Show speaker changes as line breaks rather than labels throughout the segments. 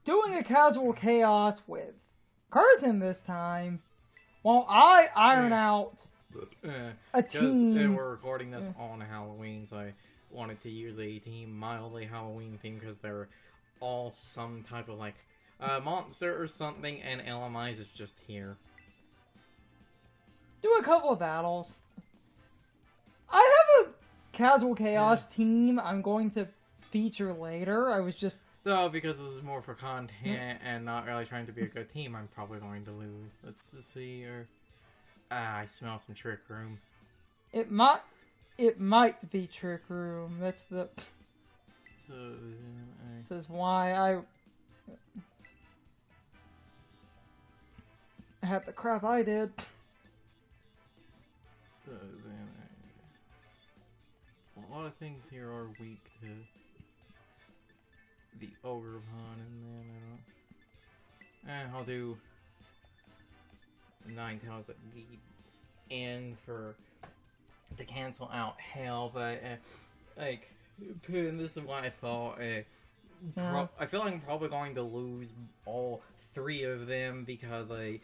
doing a casual chaos with Carson this time, while I iron out a team.
Because we're recording this on Halloween, so I wanted to use a team, mildly Halloween theme, because they're all some type of, like, monster or something, and LMIs is just here.
Do a couple of battles. I have a casual chaos team I'm going to feature later. I was just...
Though, because this is more for content and not really trying to be a good team, I'm probably going to lose. Let's just see here. I smell some Trick Room.
It might be Trick Room. That's the...
So,
This is why I had the crap I did.
So then a lot of things here are weak to the Ogre Pawn, and then I'll do 9 tails at the end to cancel out Hell, but like, and this is what I thought. I feel like I'm probably going to lose all 3 of them because I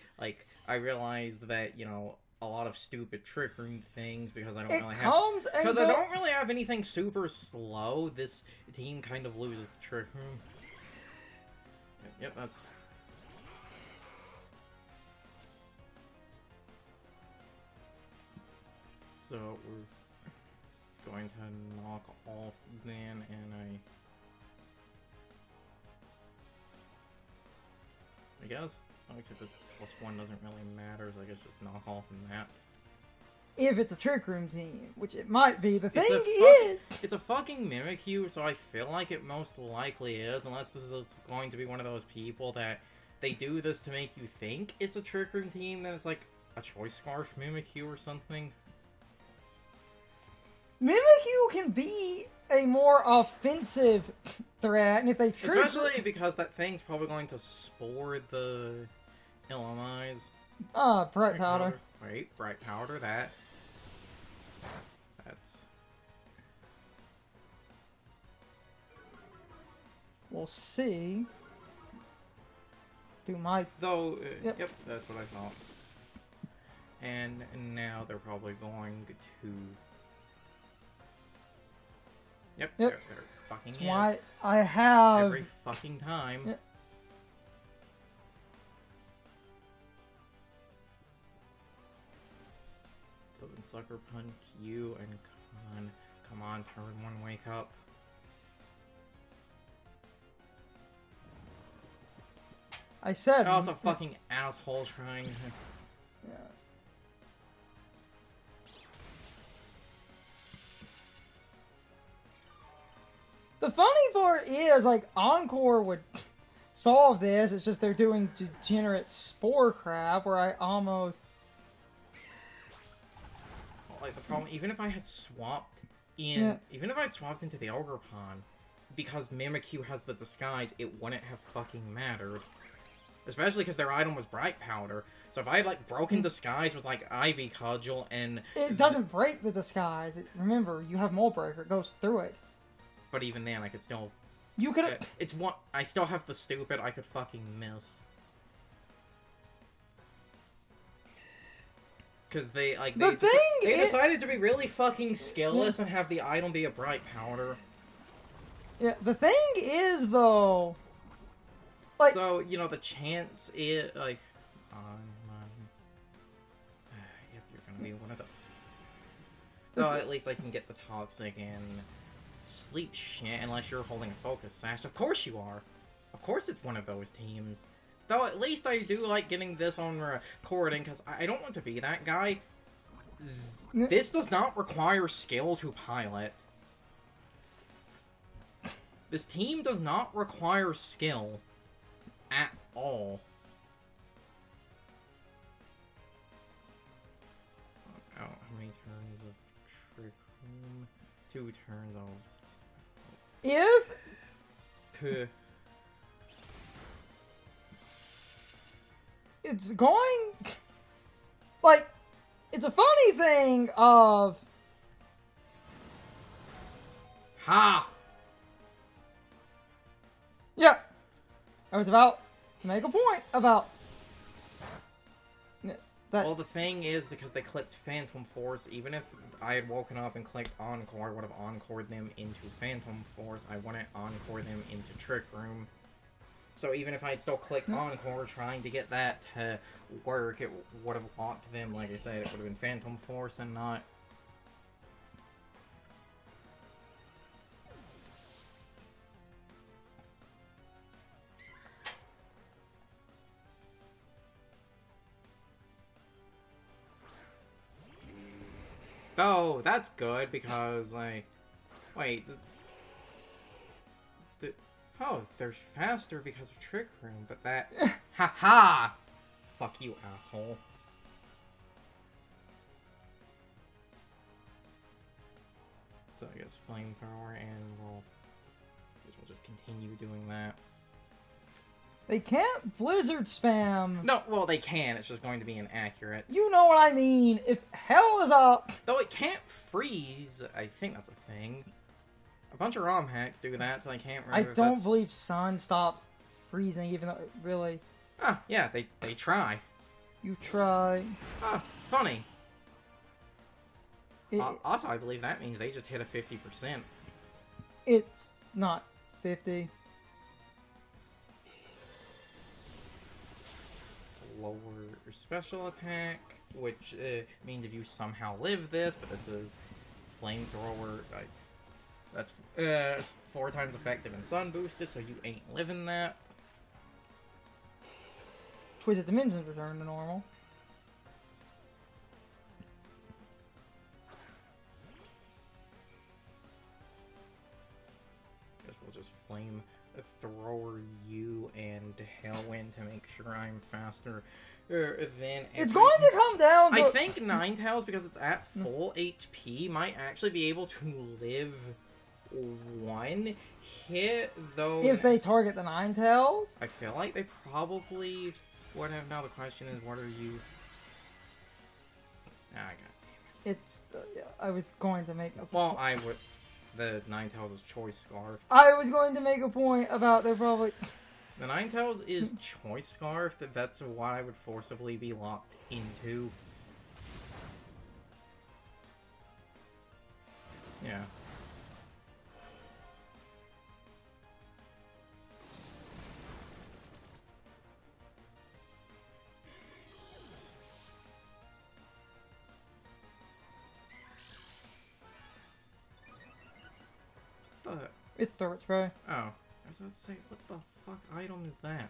realized that, you know, a lot of stupid Trick Room things because I don't really have anything super slow. This team kind of loses the Trick Room. Yep, that's... So we're going to knock off then, and I guess, except the +1 doesn't really matter, so I guess just knock off in that.
If it's a Trick Room team, which it might be. The thing is...
It's a fucking Mimikyu, so I feel like it most likely is, unless this is going to be one of those people that they do this to make you think it's a Trick Room team, that it's like a Choice Scarf Mimikyu or something.
Mimikyu can be a more offensive threat, and if they trigger...
Especially because that thing's probably going to spore the LMIs.
Bright Powder.
Right, Bright Powder, that's...
We'll see. Do my...
Though, yep, that's what I thought. And now they're probably going to... Yep. They're fucking
That's why I have...
every fucking time.
Yep.
So then Sucker Punch you and come on, turn 1, wake up.
I said...
They're also fucking asshole trying to...
Yeah. The funny part is, like, Encore would solve this. It's just they're doing degenerate spore crap where I almost...
Like, the problem, even if I had swapped into the Ogre Pawn, because Mimikyu has the disguise, it wouldn't have fucking mattered. Especially because their item was Bright Powder. So if I had, like, broken disguise with, like, Ivy Cudgel and...
It doesn't break the disguise. Remember, you have Mold Breaker. It goes through it.
But even then, I could still...
You could...
It's one... I still have the stupid I could fucking miss. Because they, like... They decided to be really fucking skillless and have the item be a Bright Powder.
Yeah, the thing is, though... Like...
So, you know, the chance is, like... yep, you're gonna be one of those. So at least I can get the Toxic and... Sleep shit, unless you're holding a Focus Sash. Of course you are. Of course it's one of those teams. Though at least I do like getting this on recording, because I don't want to be that guy. This does not require skill to pilot. This team does not require skill at all. Oh, how many turns of Trick Room? 2 turns of...
If... It's going... Like, it's a funny thing of...
Ha!
Yeah. I was about to make a point about that.
Well, the thing is, because they clicked Phantom Force, even if I had woken up and clicked Encore, I would have encored them into Phantom Force. I wouldn't encore them into Trick Room. So even if I had still clicked Encore trying to get that to work, it would have locked them, like I said, it would have been Phantom Force and not... Oh, that's good, because, like... Wait, oh, they're faster because of Trick Room, but that... Ha-ha! Fuck you, asshole. So I guess Flamethrower, and we'll just continue doing that.
They can't Blizzard spam.
No, well, they can. It's just going to be inaccurate.
You know what I mean. If hell is up...
Though it can't freeze. I think that's a thing. A bunch of ROM hacks do that, so I can't remember.
I don't believe Sun stops freezing, even though it really...
Ah, yeah, they try.
You try.
Ah, funny. Also, I believe that means they just hit a 50%.
It's not 50.
Lower special attack, which means if you somehow live this, but this is Flamethrower, that's 4 times effective and sun boosted, so you ain't living that.
Twisted Dimensions return to normal.
Guess we'll just Flamethrower you and Hellwind to make sure I'm faster than
It's going to come down to...
I think Ninetales, because it's at full HP, might actually be able to live 1 hit, though...
If they target the Ninetales?
I feel like they probably would have. Now the question is, what are you... Ah, I got it.
It's... I was going to make a...
Well, I would... The Ninetales is Choice Scarf.
I was going to make a point about they're probably...
The Ninetales is Choice Scarf. That's what I would forcibly be locked into. Yeah.
It's throat spray.
Oh. I was about to say, what the fuck item is that?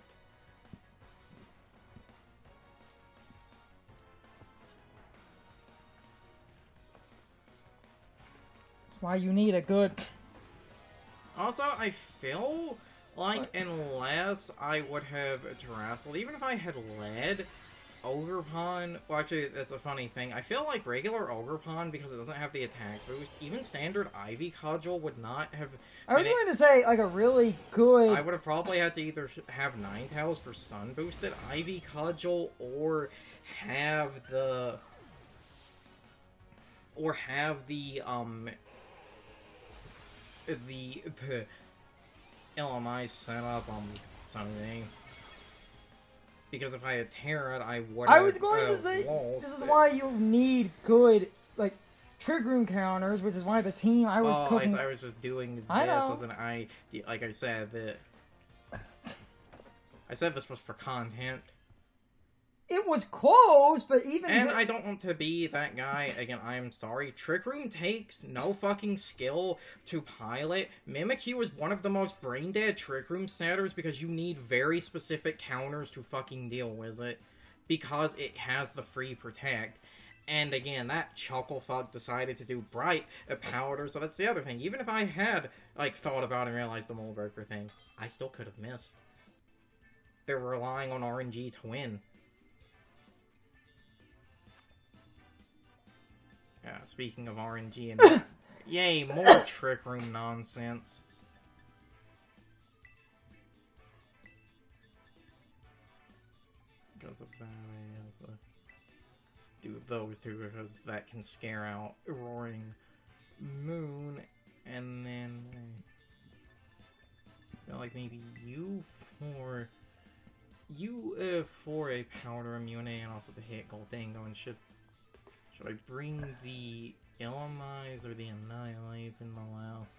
That's why you need a good...
Also, I feel like unless I would have Terrestrial, even if I had led Ogerpon, well actually that's a funny thing, I feel like regular Ogerpon, because it doesn't have the attack boost, even standard Ivy Cudgel would not have...
I was going to say, like, a really good...
I would have probably had to either have Ninetales for Sun boosted Ivy Cudgel, or have the... the LMI set up something. Because if I had Terra, I would have...
I was going to say, this is why you need good, like, Trick Room counters, which is why the team I was cooking...
I was just doing this
as
an like I said, I said this was for content.
It was close, but even...
And I don't want to be that guy. Again, I'm sorry. Trick Room takes no fucking skill to pilot. Mimikyu is one of the most brain-dead Trick Room setters because you need very specific counters to fucking deal with it. Because it has the free protect. And again, that chucklefuck decided to do bright powder, so that's the other thing. Even if I had, like, thought about and realized the Mole Breaker thing, I still could have missed. They're relying on RNG to win. Yeah, speaking of RNG and... Yay, more Trick Room nonsense. Because of that, I do those two, because that can scare out Roaring Moon, and then... feel like maybe you for a powder immunity and also to hit Goldango, and should I bring the Illimize or the Annihilate in the last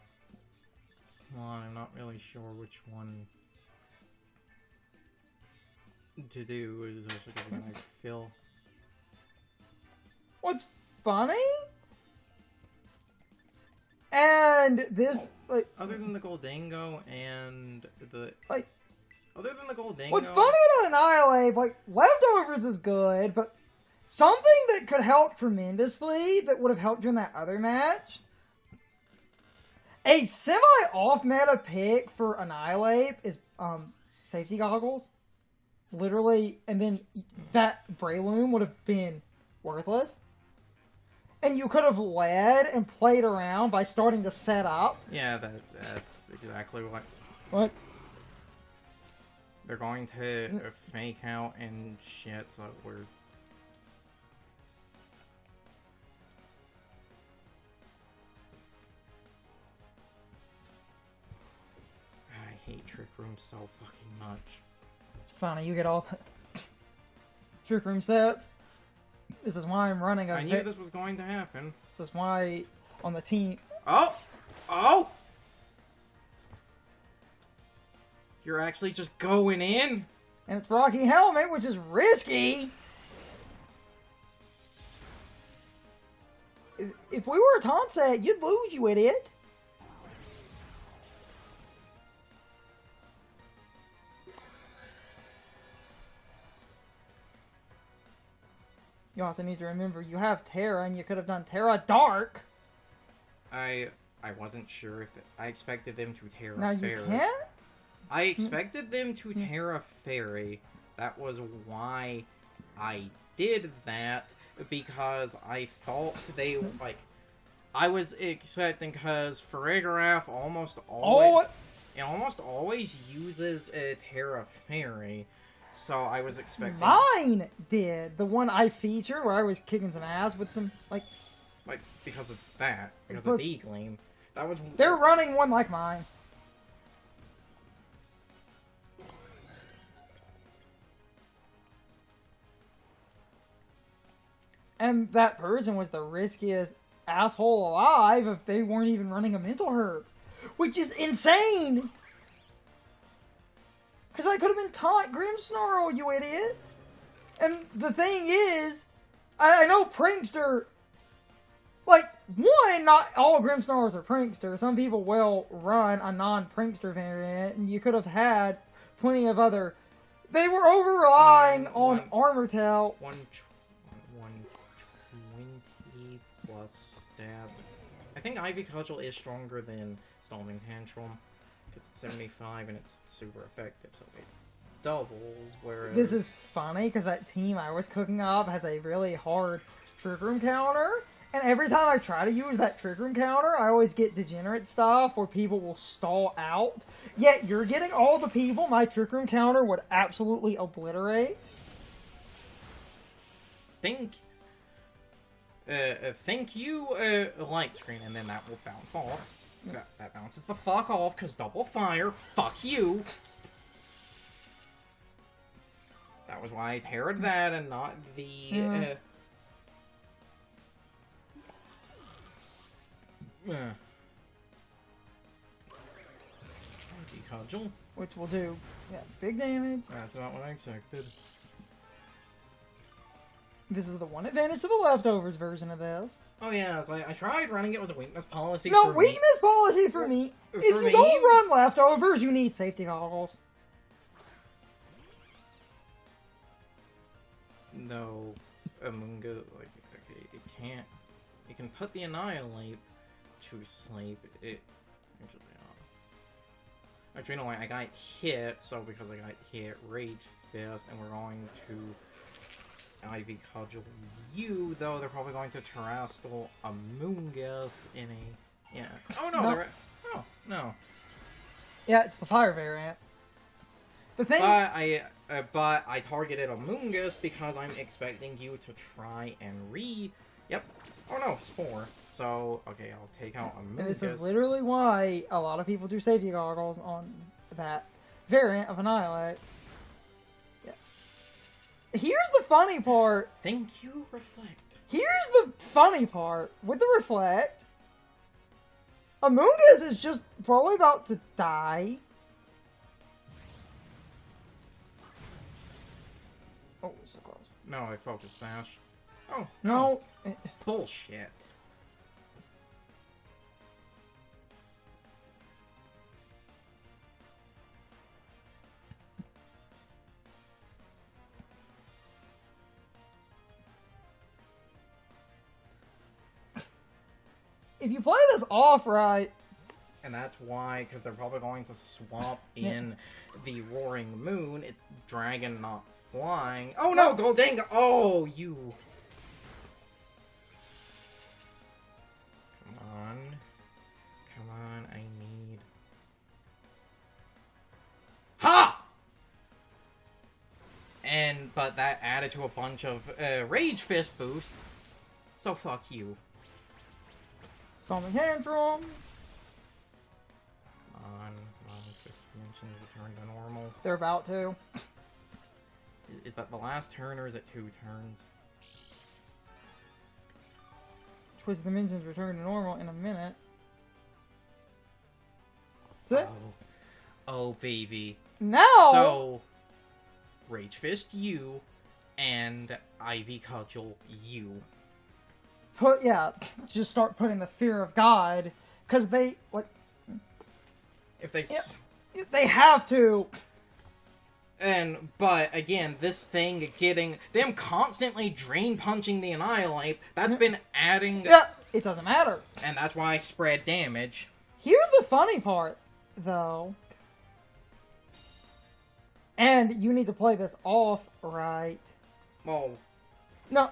slot? I'm not really sure which one to do. Is also because I feel.
What's funny? And this, like...
Other than the Goldango and the...
Like...
Other than the Goldango...
What's funny with Annihilate, like, Leftovers is good, but something that could help tremendously, that would have helped during that other match, a semi-off-meta pick for Annihilate is, Safety Goggles. Literally, and then that Breloom would have been worthless. And you could have led and played around by starting to set up.
Yeah, that's exactly what...
What?
They're going to fake out and shit, so we're... I hate Trick Room so fucking much.
It's funny, you get all the Trick Room sets. This is why I'm running a...
I knew this was going to happen.
This is why on the team...
Oh! Oh! You're actually just going in?
And it's Rocky Helmet, which is risky! If we were a taunt set, you'd lose, you idiot! You also need to remember you have Terra, and you could have done Terra Dark.
I wasn't sure if I expected them to Terra
Now
Fairy.
you can't.
I expected them to Terra Fairy. That was why I did that, because I thought they like. I was expecting, because Farigiraf almost always uses a Terra Fairy. So I was expecting...
Mine did! The one I featured where I was kicking some ass with some, like...
Like, because of that. Because of the Gleam. That was...
They're running one like mine. And that person was the riskiest asshole alive if they weren't even running a Mental Herb. Which is insane! Because that could have been Taunt Grimmsnarl, you idiots! And the thing is, I know Prankster... Like, one, not all Grimmsnarls are Prankster. Some people will run a non-Prankster variant, and you could have had plenty of other... They were over-relying on Armor Tail.
120 plus stats. I think Ivy Cudgel is stronger than Storming Tantrum. It's 75 and it's super effective, so it doubles, whereas...
This is funny, because that team I was cooking up has a really hard Trick Room counter, and every time I try to use that Trick Room counter, I always get degenerate stuff where people will stall out, yet you're getting all the people my Trick Room counter would absolutely obliterate.
Think you, light screen, and then that will bounce off. That bounces the fuck off, because double fire. Fuck you! That was why I terrored that and not the, Cudgel.
Which will do, big damage.
That's about what I expected.
This is the one advantage to the Leftovers version of this.
Oh yeah, so I tried running it with a weakness policy.
No, weakness policy for me. If you don't run Leftovers, you need Safety Goggles.
No, Amunga, like, okay, it can't. It can put the Annihilate to sleep. Actually, no, I got hit, so because I got hit, Rage Fist, and we're going to Ivy Cudgel you, though they're probably going to Terrestrial Amoonguss in a... Yeah. Oh, no,
no.
Oh, no.
Yeah, it's the fire variant. The thing...
But I targeted Amoonguss because I'm expecting you to try and Yep. Oh, no, Spore. So, okay, I'll take out Amoonguss.
And this is literally why a lot of people do Safety Goggles on that variant of Annihilate. Yeah. Here's the funny part.
Thank you, Reflect.
Here's the funny part. With the Reflect, Amoonguss is just probably about to die. Oh, so close.
No, I focus Sash. Oh.
No.
Bullshit.
If you play this off right...
And that's why, because they're probably going to swap in the Roaring Moon. It's dragon, not flying. Oh no, Goldanga! Oh, you... Come on. Come on, I need... Ha! But that added to a bunch of Rage Fist boost. So fuck you.
Storming Tantrum.
Just mentioned return to normal.
They're about to.
Is that the last turn or is it 2 turns?
Twisted Dimensions return to normal in a minute. That's it.
Oh, baby.
Now!
So, Rage Fist you, and Ivy Cudgel you.
Just start putting the fear of God, because they, like...
If they...
They have to.
But, again, this thing getting... Them constantly drain punching the Annihilate, that's been adding...
Yeah, it doesn't matter.
And that's why I spread damage.
Here's the funny part, though. And you need to play this off right.
Well...
No.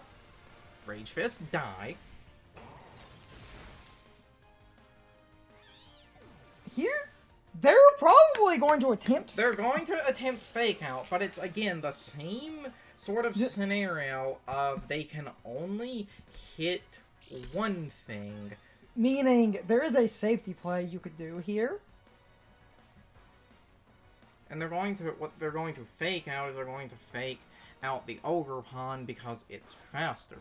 Rage Fist, die.
Here, they're probably going to attempt...
They're going to attempt Fake Out, but it's, again, the same sort of scenario of they can only hit one thing.
Meaning, there is a safety play you could do here.
And what they're going to Fake Out is they're going to Fake out the Ogre Pawn because it's faster.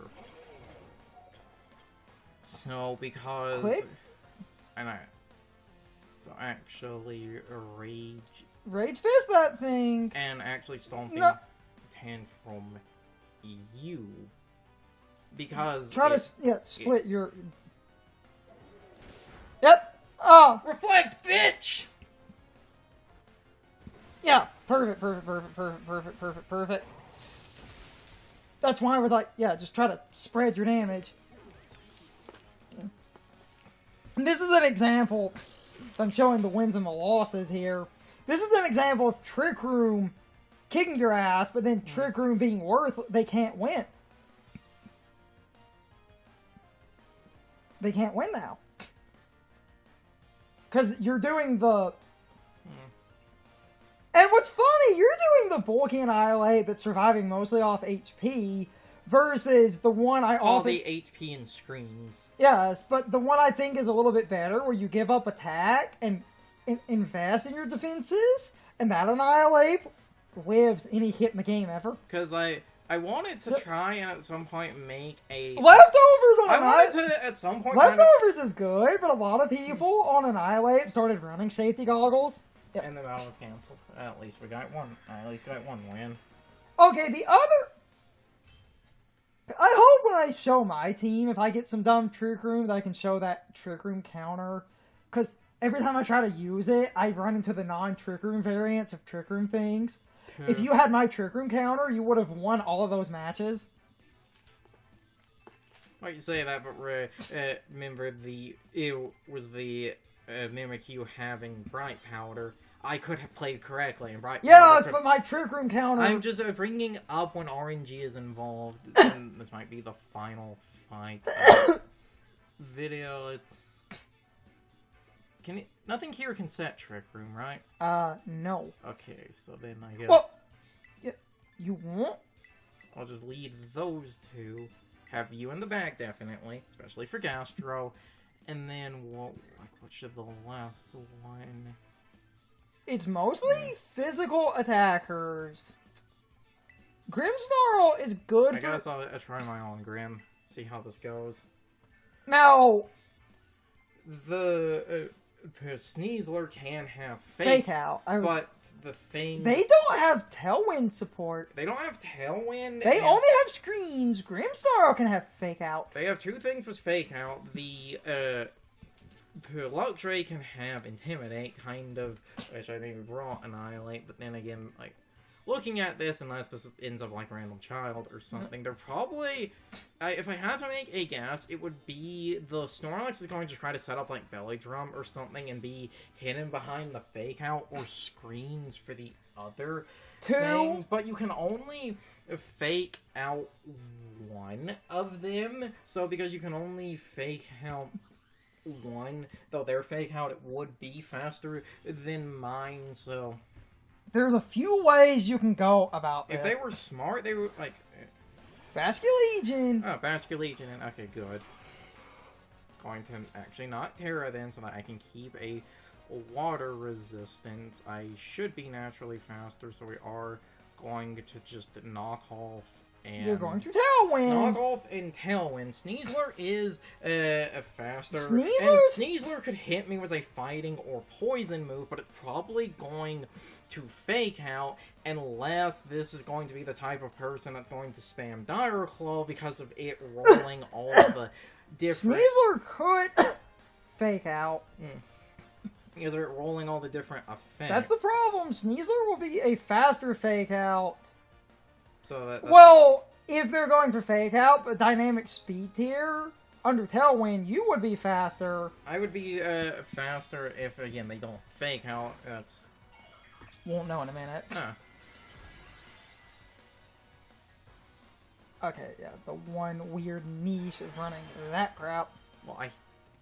So, because...
Click?
And so actually,
Rage Fist that thing!
And actually Stomping Tantrum you. Because...
Try to, split your... Yep! Oh!
Reflect, bitch!
Yeah, perfect. That's why I was like, just try to spread your damage. And this is an example, I'm showing the wins and the losses here. This is an example of Trick Room kicking your ass, but then Trick Room being they can't win. They can't win now. Because you're doing the... And what's funny, you're doing the bulky Annihilate that's surviving mostly off HP versus the one I
all the HP and screens.
Yes, but the one I think is a little bit better, where you give up attack and invest in your defenses, and that Annihilate lives any hit in the game ever.
Because I wanted to try and at some point make a...
Leftovers on
I wanted to at some point...
Leftovers is good, but a lot of people on Annihilate started running safety goggles. Yep.
And the battle was cancelled. At least we got one. I at least got one win.
Okay, the other... I hope when I show my team, if I get some dumb Trick Room, that I can show that Trick Room counter. Because every time I try to use it, I run into the non-Trick Room variants of Trick Room things. If you had my Trick Room counter, you would have won all of those matches.
Well, you say that, but remember it was the Mimikyu having Bright Powder. I could have played correctly in Bright Powder.
Yes, but my Trick Room counter...
I'm just bringing up when RNG is involved. And this might be the final fight video. It's... Nothing here can set Trick Room, right?
No.
Okay, so then I guess...
Well, you won't?
I'll just lead those two. Have you in the back, definitely. Especially for Gastro. And then, what should the last one...
It's mostly physical attackers. Grimmsnarl is good
I
for...
guess I'll try my own Grim. See how this goes.
Now...
The Sneasler can have
Fake out.
But the thing...
They don't have Tailwind support.
They don't have Tailwind.
They only have screens. Grimmsnarl can have Fake out.
They have two things with Fake out. The Luxray can have Intimidate, kind of, which I maybe brought Annihilate, but then again, like, looking at this, unless this ends up like Random Child or something, they're probably, if I had to make a guess, it would be the Snorlax is going to try to set up like Belly Drum or something and be hidden behind the Fake Out or screens for the other things, but you can only Fake Out one of them, so because you can only Fake Out one, though their Fake Out, it would be faster than mine, so...
There's a few ways you can go about this.
If they were smart, they would, like...
Basculegion!
Oh, Basculegion, okay, good. Going to actually not Terra then, so that I can keep a water resistance. I should be naturally faster, so we are going to just knock off and...
You're going to Tailwind!
Knock off and Tailwind. Sneasler is faster.
Sneasler?
And Sneasler could hit me with a fighting or poison move, but it's probably going to Fake Out unless this is going to be the type of person that's going to spam Dire Claw because of it rolling all the different...
Sneasler could Fake Out.
Because they're rolling all the different effects.
That's the problem. Sneasler will be a faster Fake Out.
So that's...
Well, if they're going for Fake Out, but Dynamic Speed tier, under Tailwind, you would be faster.
I would be faster if, again, they don't Fake Out. That's...
Won't know in a minute.
Huh.
Okay, yeah, the one weird niche is running that crap.
Well, I'm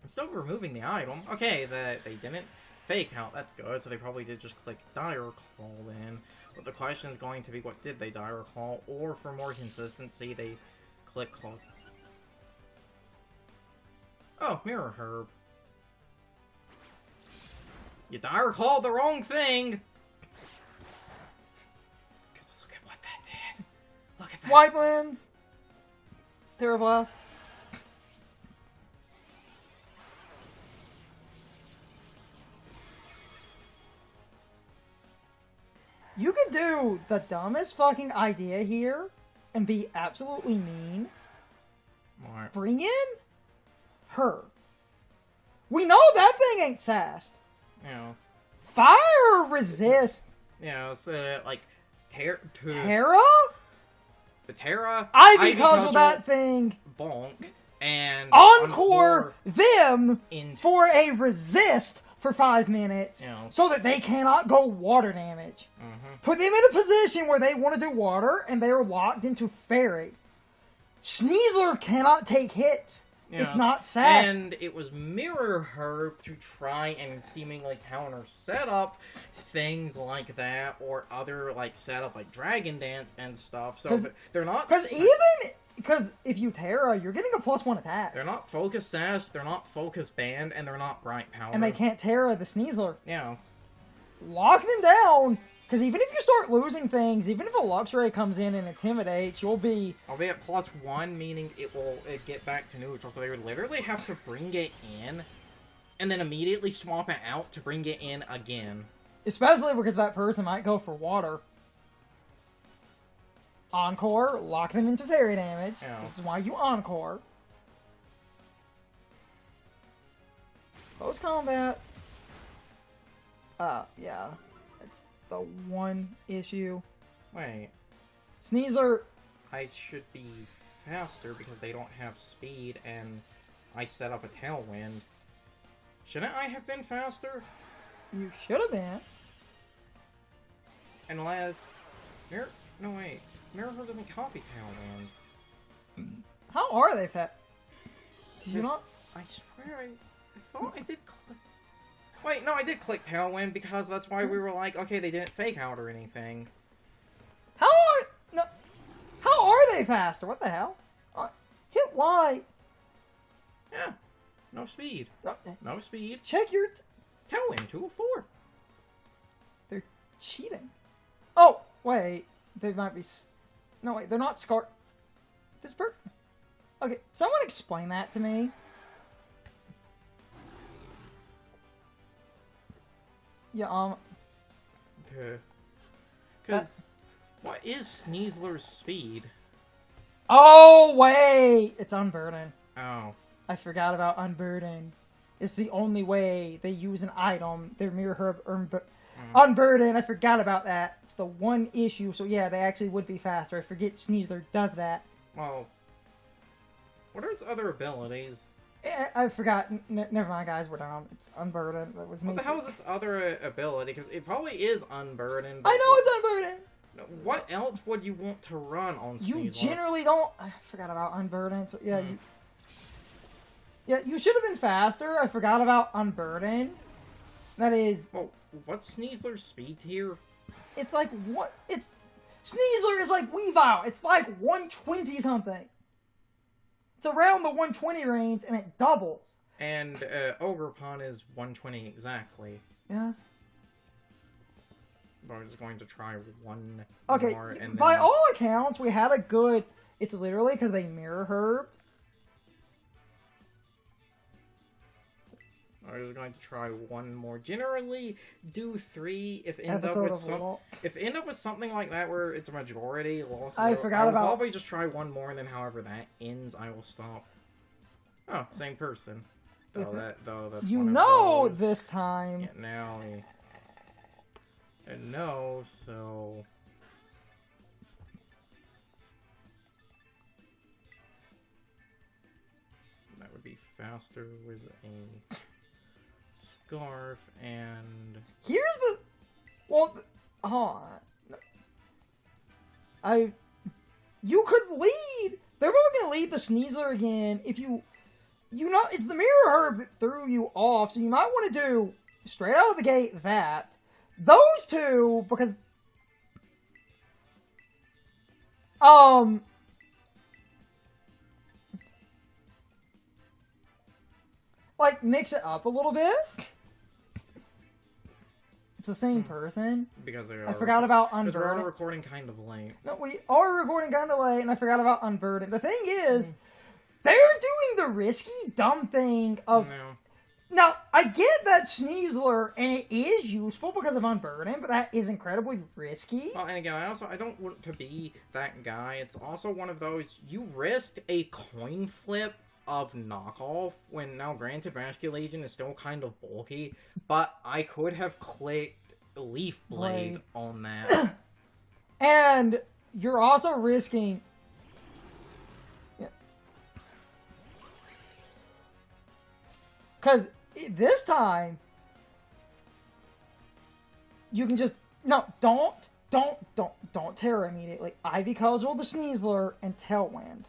still removing the item. Okay, they didn't Fake Out. That's good. So they probably did just click Dire Claw then. But the question is going to be, what did they Dire Claw? Or for more consistency, they click Claws. Oh, Mirror Herb. You Dire Clawed the wrong thing! Because look at what that did. Look at that.
White Lens! Terrablast. You could do the dumbest fucking idea here and be absolutely mean.
What?
Bring in her. We know that thing ain't sassed.
You know.
Fire resist.
You know, it's like Terra? The Terra,
Ivy Cudgel that thing.
Bonk. And
Encore them for a resist for 5 minutes, so that they cannot go water damage. Put them in a position where they want to do water, and they are locked into Fairy. Sneasler cannot take hits. It's not sassed.
And it was Mirror Herb to try and seemingly counter setup things like that, or other like setup like Dragon Dance and stuff. So they're not...
Because if you Terra, you're getting a +1 attack.
They're not Focus Sash, they're not Focus Band, and they're not Bright Power.
And they can't Terra the Sneasler.
Yeah.
Lock them down! Because even if you start losing things, even if a Luxray comes in and intimidates, you'll be...
I'll be at +1, meaning it will get back to neutral, so they would literally have to bring it in, and then immediately swap it out to bring it in again.
Especially because that person might go for water. Encore, lock them into fairy damage. Yeah. This is why you Encore. Post combat. Yeah. It's the one issue.
Wait.
Sneasler.
I should be faster because they don't have speed and I set up a Tailwind. Shouldn't I have been faster?
You should have been.
Unless... No, wait. Mirror doesn't copy Tailwind.
How are they fat? Did you not?
I swear I thought I did click... Wait, no, I did click Tailwind because that's why we were like, okay, they didn't Fake Out or anything.
How are they faster? What the hell? Hit Y.
Yeah. No speed. No speed.
Check your...
Tailwind, 204.
cheating. Oh, wait. They might be... No, wait. They're not This bird... Okay, someone explain that to me. Yeah,
Because what is Sneasler's speed?
Oh, wait! It's Unburden.
Oh.
I forgot about Unburden. It's the only way they use an item. Their Mirror Herb Unburden. I forgot about that. It's the one issue. So yeah, they actually would be faster. I forget Sneasler does that.
Well, what are its other abilities?
I forgot. Never mind, guys. We're down. It's Unburden. That was me.
What the hell is its other ability? Because it probably is Unburden.
I know it's Unburden.
What else would you want to run on Sneasler?
You generally don't... I forgot about Unburden. So, yeah, you should have been faster. I forgot about Unburden. That is...
Well, what's Sneasler's speed tier?
It's like what? It's... Sneasler is like Weavile. It's like 120 something. It's around the 120 range, and it doubles.
And Ogerpon is 120 exactly.
Yes.
But I'm just going to try one
Okay,
more. And
by
then...
all accounts, we had a good... It's literally because they Mirror Herbed.
I'm just going to try one more. Generally, do 3 if end up with something like that where it's a majority loss.
I forgot about...
I'll probably just try one more, and then however that ends, I will stop. Oh, same person. That's
you
one
know
of those.
this time.
Yeah, now I know, so... That would be faster with a scarf, and...
Here's the... Well, You could lead! They're probably gonna lead the Sneasler again if you... You know, it's the Mirror Herb that threw you off, so you might want to do, straight out of the gate, that. Those two, because... Like, mix it up a little bit. It's the same person.
Because
I forgot about Unburden.
Because we're recording kind of late.
No, we are recording kind of late, and I forgot about Unburden. The thing is, they're doing the risky, dumb thing of...
No.
Now, I get that Sneasler, and it is useful because of Unburden, but that is incredibly risky.
Well, and again, I don't want to be that guy. It's also one of those, you risked a coin flip of knockoff, when now granted Vascular Legion is still kind of bulky, but I could have clicked Leaf Blade on that.
And you're also risking... Because this time, you can just... No, don't Terra immediately. Ivy Cudgel the Sneasler and Tailwind.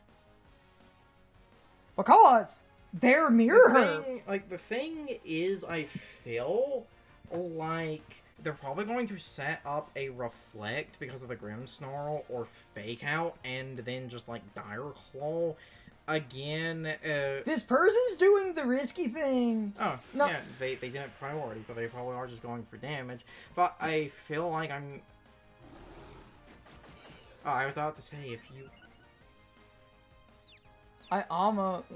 Because they're Mirror Herb.
The thing is, I feel like they're probably going to set up a Reflect because of the Grimmsnarl or Fake Out, and then just like Dire Claw. Again,
this person's doing the risky thing.
Oh, no. Yeah, they didn't priority, so they probably are just going for damage. But I feel like I'm... Oh, I was about to say, if you...
I almost...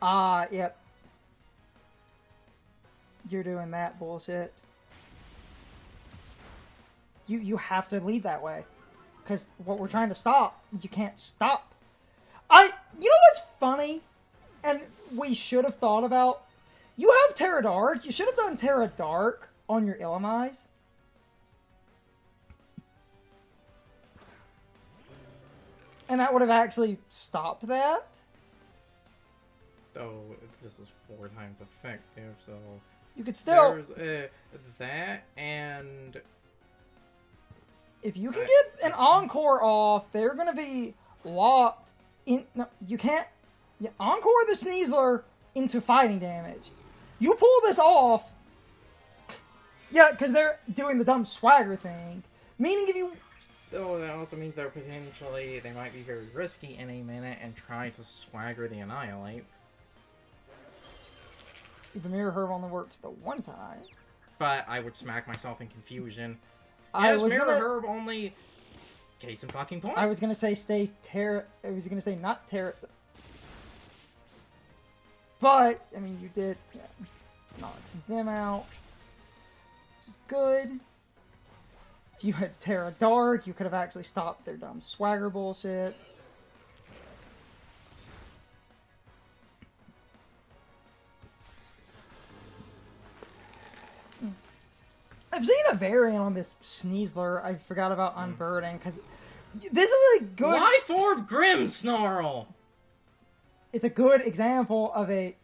Yeah. Yep. You're doing that bullshit. You have to lead that way. Because what we're trying to stop, you can't stop. You know what's funny? And we should have thought about... You have Terra Dark. You should have done Terra Dark on your Illumise. And that would have actually stopped that.
Oh, this is 4 times effective, so...
You could still...
There's that, and...
If you can get an Encore off, they're going to be locked in... No, you can't... You Encore the Sneasler into fighting damage. You pull this off... Yeah, because they're doing the dumb swagger thing. Meaning if you...
Oh, that also means they're potentially... They might be very risky in a minute and try to swagger the Annihilate.
the Mirror Herb only works the one time.
But I would smack myself in confusion.
I
Yes,
was
Mirror
gonna,
Herb only... Case in fucking point.
I was gonna say I was gonna say not Terra. But, I mean, you did knock some of them out. Which is good. If you had Terra Dark, you could have actually stopped their dumb swagger bullshit. I've seen a variant on this Sneasler. I forgot about Unburden, because this is a good...
Life Orb Grimmsnarl!
It's a good example of a...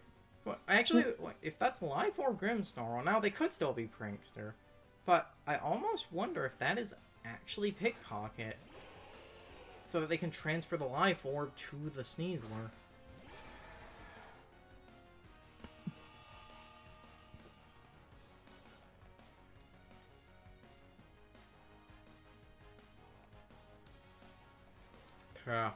Well, actually, if that's Life Orb Grimmsnarl, now they could still be Prankster. But I almost wonder if that is actually Pickpocket. So that they can transfer the Life Orb to the Sneasler. Yeah.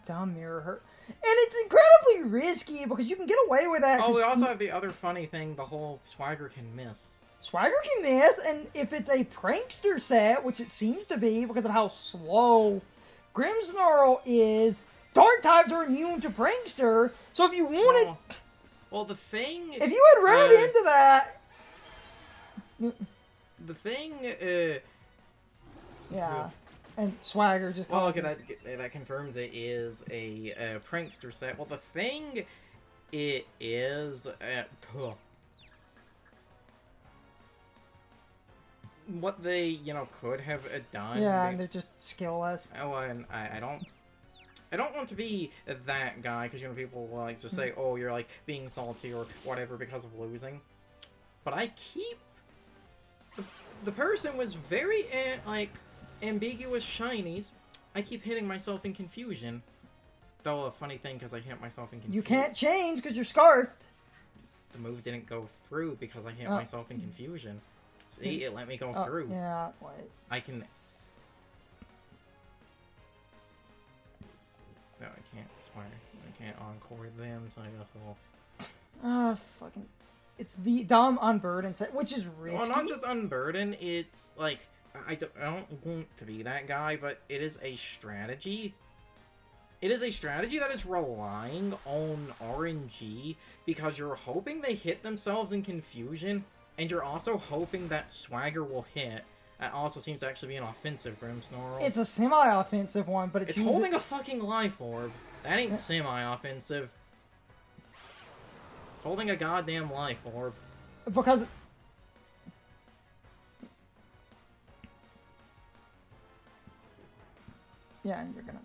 Dumb Mirror Herb. And it's incredibly risky because you can get away with that.
Oh, we also have the other funny thing, the whole Swagger can miss.
Swagger can miss, and if it's a Prankster set, which it seems to be because of how slow Grimmsnarl is, Dark types are immune to Prankster, so if you wanted...
Well, the thing...
If you had read into that...
The thing...
yeah. And Swagger just
well,
causes...
okay, that confirms it is a Prankster set. Well, the thing it is... what they, could have done...
Yeah, and they're just skillless.
Oh, and I don't want to be that guy, because, people like to say, oh, you're, like, being salty or whatever because of losing. But I keep... The person was very, ambiguous shinies. I keep hitting myself in confusion. Though a funny thing, because I hit myself in confusion.
You can't change because you're scarfed.
The move didn't go through because I hit myself in confusion. See, it let me go through.
Yeah, wait.
I can... No, I can't swear. I can't encore them, so I guess I'll...
Fucking... It's the dumb Unburden set, which is risky.
Well, not just Unburden, it's, like... I don't want to be that guy, but it is a strategy. It is a strategy that is relying on RNG, because you're hoping they hit themselves in confusion, and you're also hoping that Swagger will hit. That also seems to actually be an offensive Grimmsnarl.
It's a semi-offensive one, but
it's holding a fucking Life Orb. That ain't semi-offensive. It's holding a goddamn Life Orb.
Because... Yeah, and you're gonna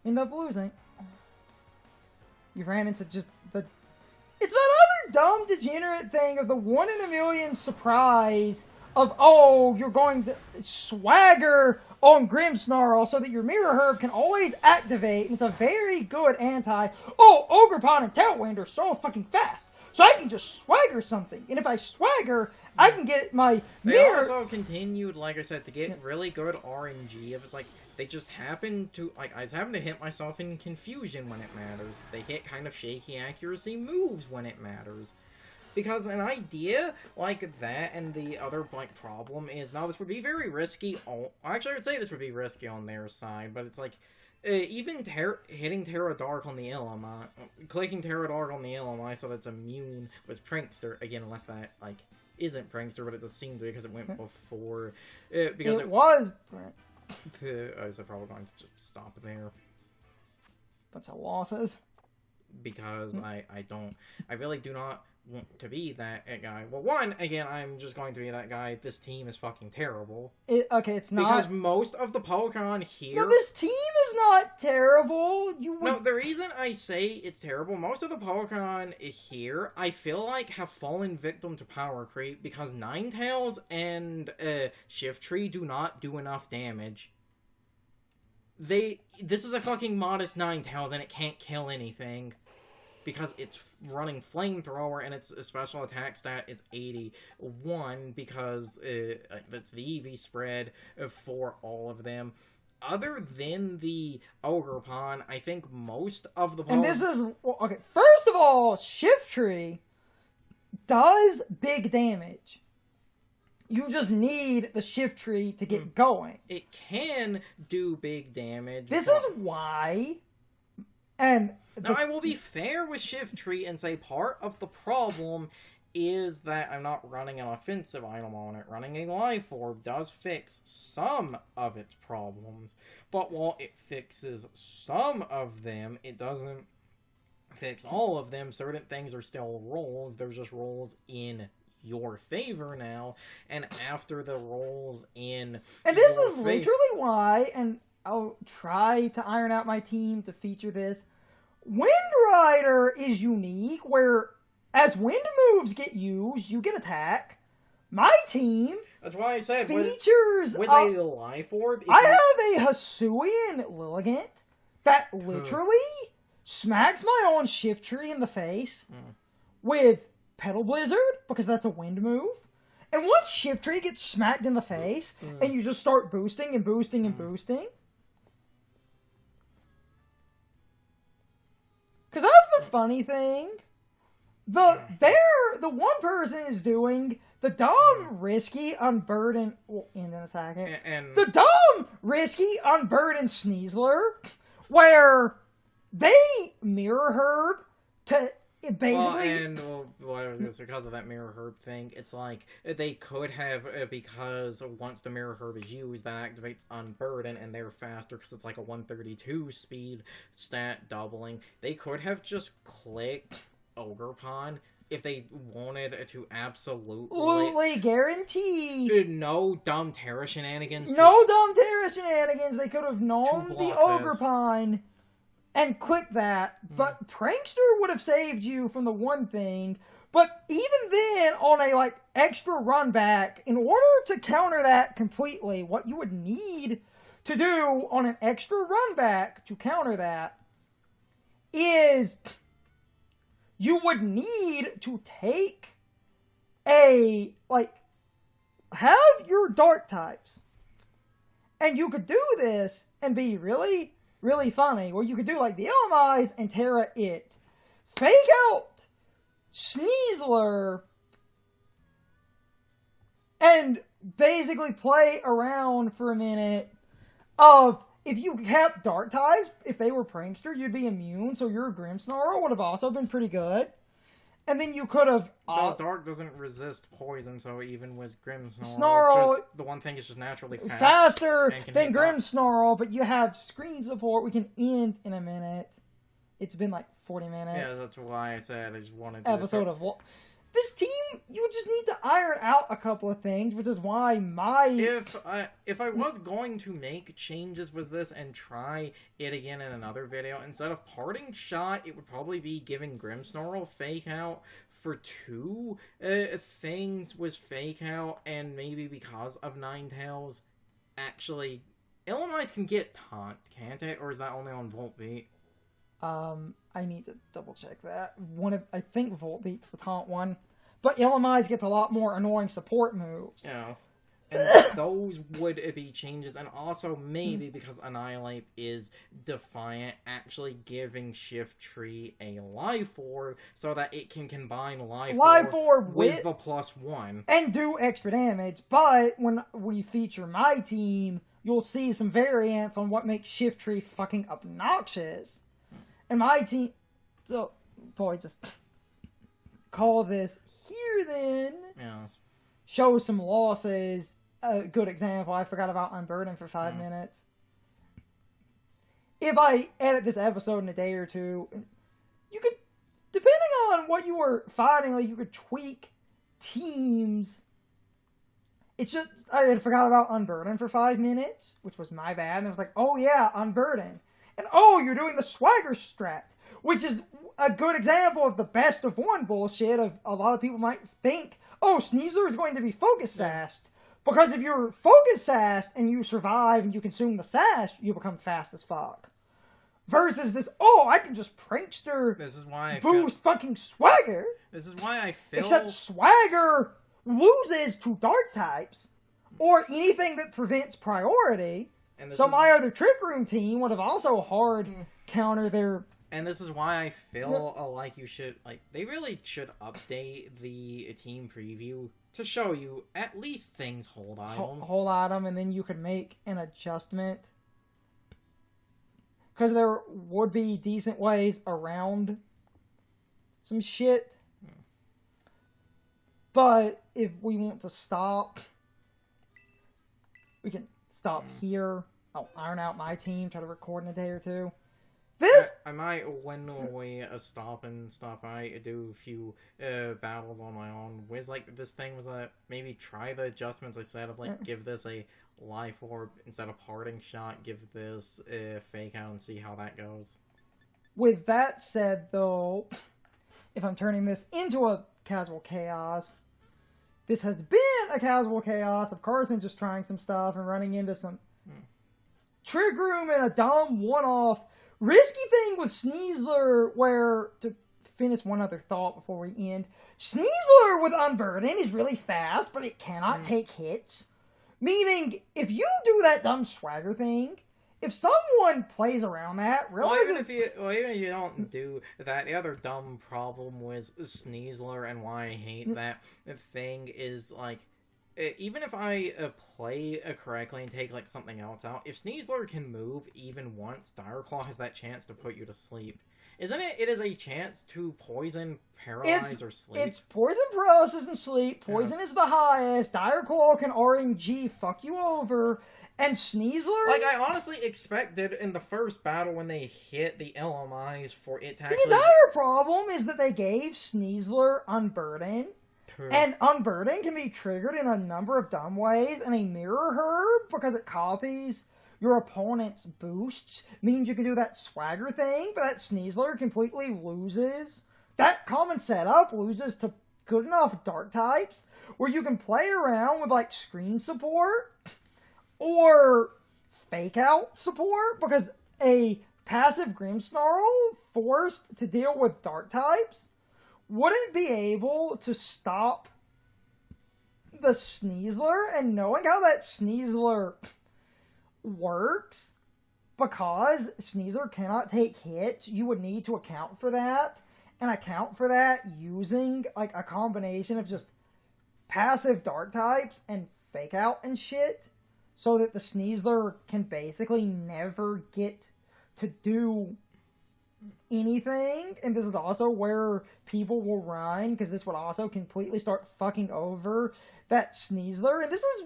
end up losing. You ran into just the... It's that other dumb, degenerate thing of the 1 in a million surprise of, oh, you're going to Swagger on Grimmsnarl so that your Mirror Herb can always activate, and it's a very good Ogerpon and Tailwind are so fucking fast, so I can just Swagger something, and if I Swagger, I can get my Mirror...
They also continued, like I said, to get really good RNG. If it's like, they just happen to, like, I just happen to hit myself in confusion when it matters. They hit kind of shaky accuracy moves when it matters. Because an idea like that and the other, like, problem is, now this would be very risky actually, I would say this would be risky on their side, but it's like, even hitting Terra Dark on the LMI, clicking Terra Dark on the LMI so that's immune with Prankster, again, unless that, like, isn't Prankster, but it does seem to be because it went before. Because
it was...
I was probably going to just stop there.
Bunch of losses.
Because I really do not want to be that guy. Well, one, again, I'm just going to be that guy. This team is fucking terrible.
It's not...
Because most of the Pokemon here...
No, this team is not terrible.
No, the reason I say it's terrible, most of the Pokemon here, I feel like, have fallen victim to power creep because Ninetales and Shiftry do not do enough damage. This is a fucking modest Ninetales and it can't kill anything. because it's running Flamethrower, and its special attack stat is 81, because that's the EV spread for all of them. Other than the Ogerpon, I think most of the...
And this is... Well, okay, first of all, Shiftry does big damage. You just need the Shiftry to get going.
It can do big damage.
This is why... And...
Now, I will be fair with Shiftry and say part of the problem is that I'm not running an offensive item on it. Running a Life Orb does fix some of its problems, but while it fixes some of them, it doesn't fix all of them. Certain things are still rolls. There's just rolls in your favor now, and after the rolls in
and this is literally why, and I'll try to iron out my team to feature this, Wind Rider is unique, where as wind moves get used, you get attack. My team...
That's why I said
features
with a Life Orb.
I have a Hisuian Lilligant that literally smacks my own Shiftry in the face with Petal Blizzard, because that's a wind move. And once Shiftry gets smacked in the face, and you just start boosting and boosting and boosting. Because that's the funny thing. The one person is doing the dumb, risky, unburden... We'll end in a second. The dumb, risky, unburdened Sneasler, where they Mirror Herb to basically...
because of that Mirror Herb thing, it's like, they could have, because once the Mirror Herb is used, that activates Unburden, and they're faster, because it's like a 132 speed stat doubling. They could have just clicked Ogerpon if they wanted to absolutely
guarantee
no dumb Terra shenanigans.
No dumb Terra shenanigans. They could have known the Ogerpon and clicked that, but Prankster would have saved you from the one thing. But even then, on a extra run back, in order to counter that completely, what you would need to do on an extra run back to counter that is you would need to take have your dark types. And you could do this and be really, really funny, where you could do the Elemize and Terra it. Fake out Sneasler and basically play around for a minute of, if you kept dark types, if they were Prankster, you'd be immune, so your Grimmsnarl would have also been pretty good. And then you could have...
Dark doesn't resist poison, so even with
Grimmsnarl...
the one thing is just naturally
faster than Grimmsnarl, but you have screen support. We can end in a minute. It's been 40 minutes.
Yeah, that's why I said I just wanted
to... This team, you just need to iron out a couple of things, which is why
if I was going to make changes with this and try it again in another video, instead of Parting Shot, it would probably be giving Grimmsnarl Fake Out for 2 things with Fake Out, and maybe because of Ninetales, actually, Elemize can get Taunt, can't it? Or is that only on Voltbeat?
I need to double check that. I think Voltbeat's the taunt one, but Elemize gets a lot more annoying support moves.
Yeah, and those would be changes, and also maybe because Annihilate is Defiant, actually giving Shiftry a Life Orb so that it can combine Life Orb with the +1
and do extra damage. But when we feature my team, you'll see some variants on what makes Shiftry fucking obnoxious. And my team... So, boy, just call this here then.
Yeah.
Show some losses. A good example, I forgot about Unburden for 5 minutes. If I edit this episode in a day or two, you could, depending on what you were fighting, you could tweak teams. It's just, I forgot about Unburden for 5 minutes, which was my bad. And I was like, oh yeah, Unburden. And you're doing the Swagger strat, which is a good example of the best of one bullshit. Of a lot of people might think, Sneasler is going to be focus sashed. Because if you're focus sashed and you survive and you consume the sash, you become fast as fuck. versus this, oh, I can just prankster
This is why I
boost fucking swagger.
This is why I feel...
Except swagger loses to dark types, or anything that prevents priority. So my other Trick Room team would have also hard counter their...
And this is why I feel like you should, like, they really should update the team preview to show you at least things hold item.
Hold item, and then you could make an adjustment. Because there would be decent ways around some shit. But if we want to stop, we can stop here. I'll iron out my team, try to record in a day or two.
I might, when we stop and stuff, I do a few battles on my own. With like this thing was maybe try the adjustments instead of like give this a life orb instead of parting shot. Give this a fake out and see how that goes.
With that said, though, if I'm turning this into a casual chaos, this has been a casual chaos of Carson just trying some stuff and running into some Trick Room and a dumb one-off risky thing with Sneasler, where, to finish one other thought before we end, Sneasler with Unburden is really fast, but it cannot take hits. Meaning, if you do that dumb swagger thing, if someone plays around that,
even if you don't do that, the other dumb problem with Sneasler and why I hate that thing is, like, even if I play correctly and take, like, something else out, if Sneasler can move even once, Direclaw has that chance to put you to sleep. Isn't it? It is a chance to poison, paralyze, or sleep.
It's poison, paralysis, and sleep. Poison is the highest. Direclaw can RNG fuck you over. And Sneasler...
Like, I honestly expected in the first battle when they hit the LMIs for it to actually...
The entire problem is that they gave Sneasler Unburden. True. And Unburden can be triggered in a number of dumb ways, and a Mirror Herb, because it copies your opponent's boosts, means you can do that swagger thing, but that Sneasler completely loses. That common setup loses to good enough dark types, where you can play around with, like, screen support, or fake out support, because a passive Grimmsnarl forced to deal with dark types wouldn't be able to stop the Sneasler, and knowing how that Sneasler works, because Sneasler cannot take hits, you would need to account for that, and account for that using, like, a combination of just passive dark types and fake out and shit, so that the Sneasler can basically never get to do anything. And this is also where people will run, because this would also completely start fucking over that Sneasler. And this is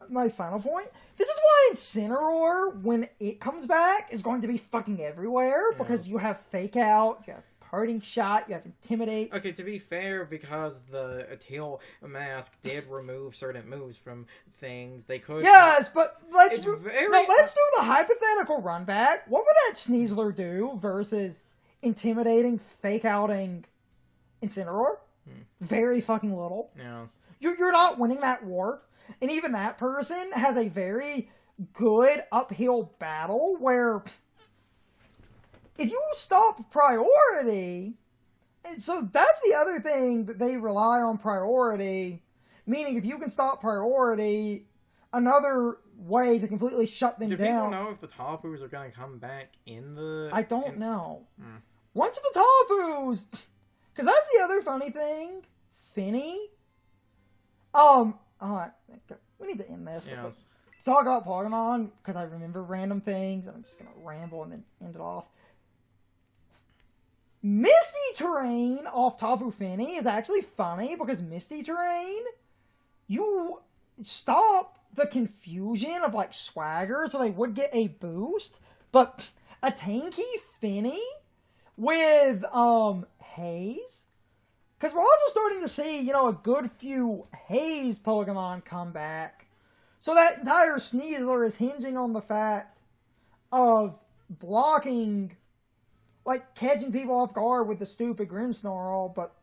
my final point. This is why Incineroar, when it comes back, is going to be fucking everywhere, because you have fake out, you have parting shot, you have intimidate.
Okay, to be fair, because the teal mask did remove certain moves from things, they could...
Yes, but let's do the hypothetical run back. What would that Sneasler do versus intimidating, fake outing Incineroar? Very fucking little.
Yeah.
You're not winning that war. And even that person has a very good uphill battle where if you stop priority, so that's the other thing that they rely on priority, meaning if you can stop priority, another way to completely shut them down.
Do people know if the Tapus are going to come back in the...
I don't know. Once the Tapus, because that's the other funny thing, Finny, we need to end this.
Yes.
Let's talk about Pokemon, because I remember random things, and I'm just going to ramble and then end it off. Misty Terrain off Tapu Fini is actually funny, because Misty Terrain, you stop the confusion of, like, swagger, so they would get a boost, but a tanky Fini with, Haze, because we're also starting to see, a good few Haze Pokemon come back. So that entire Sneasler is hinging on the fact of blocking, like, catching people off guard with the stupid Grimmsnarl, but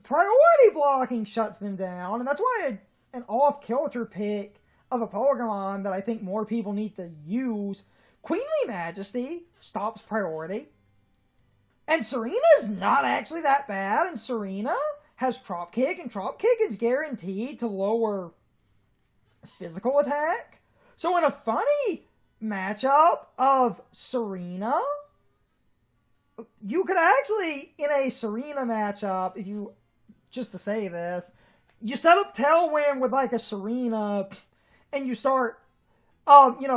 priority blocking shuts them down, and that's why an off-kilter pick of a Pokemon that I think more people need to use, Queenly Majesty stops Priority. And Serena's not actually that bad, and Serena has Trop Kick, and Trop Kick is guaranteed to lower physical attack. So in a funny matchup of Serena, you could actually, in a Serena matchup, if you, just to say this, you set up Tailwind with like a Serena, and you start,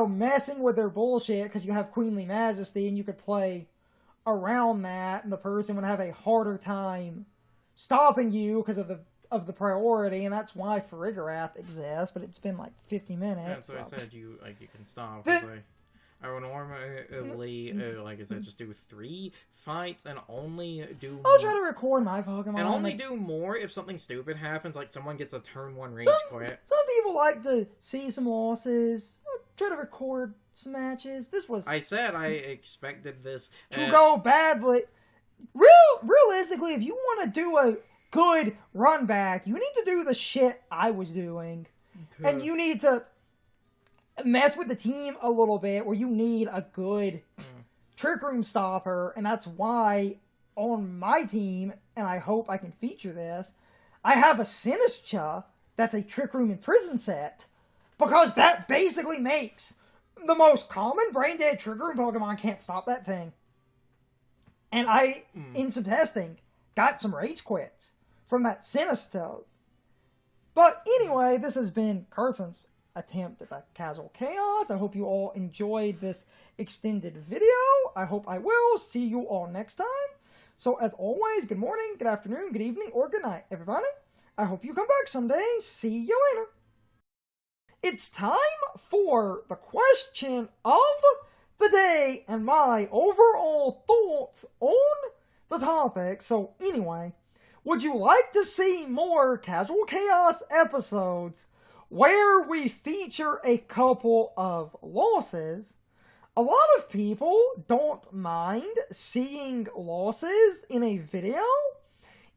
messing with their bullshit because you have Queenly Majesty, and you could play around that, and the person would have a harder time stopping you because of the priority, and that's why Farigarath exists. But it's been like 50 minutes.
Yeah, so I said you can stop. I would normally, like I said, just do 3 fights and only do.
I'll try to record my Pokemon
and only do more if something stupid happens, like someone gets a turn 1 rage quit.
Some people like to see some losses. I'll try to record some matches. I
said I expected this
to go badly. Realistically, if you want to do a good run back, you need to do the shit I was doing. And you need to mess with the team a little bit where you need a good Trick Room stopper. And that's why on my team, and I hope I can feature this, I have a Sinistcha that's a Trick Room in Prison set. Because that basically makes the most common Brain Dead Trick Room Pokemon can't stop that thing. And I, in some testing, got some rage quits from that Sinistcha. But anyway, this has been Carson's attempt at the Casual Chaos. I hope you all enjoyed this extended video. I hope I will see you all next time. So as always, good morning, good afternoon, good evening, or good night, everybody. I hope you come back someday. See you later. It's time for the question of the day and my overall thoughts on the topic. So anyway, would you like to see more Casual Chaos episodes where we feature a couple of losses? A lot of people don't mind seeing losses in a video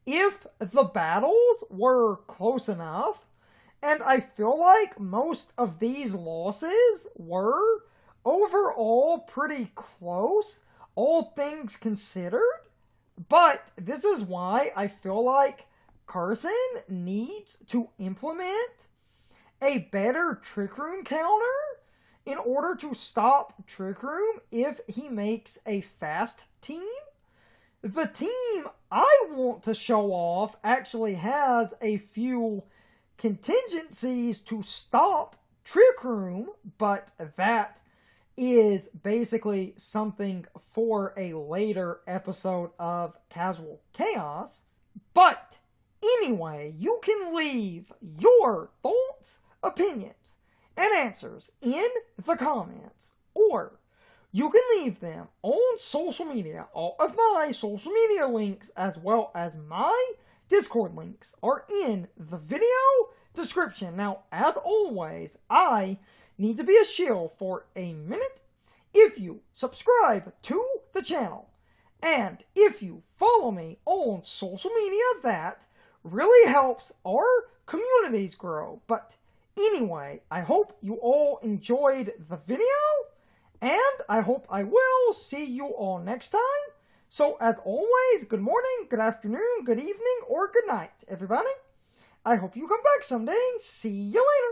if the battles were close enough. And I feel like most of these losses were overall pretty close, all things considered. But this is why I feel like Carson needs to implement a better Trick Room counter in order to stop Trick Room if he makes a fast team. The team I want to show off actually has a few contingencies to stop Trick Room, but that is basically something for a later episode of Casual Chaos. But anyway, you can leave your thoughts, opinions, and answers in the comments, or you can leave them on social media. All of my social media links, as well as my Discord links, are in the video description. Now, as always, I need to be a shill for a minute. If you subscribe to the channel, and if you follow me on social media, that really helps our communities grow. But anyway, I hope you all enjoyed the video, and I hope I will see you all next time. So, as always, good morning, good afternoon, good evening, or good night, everybody. I hope you come back someday. See you later.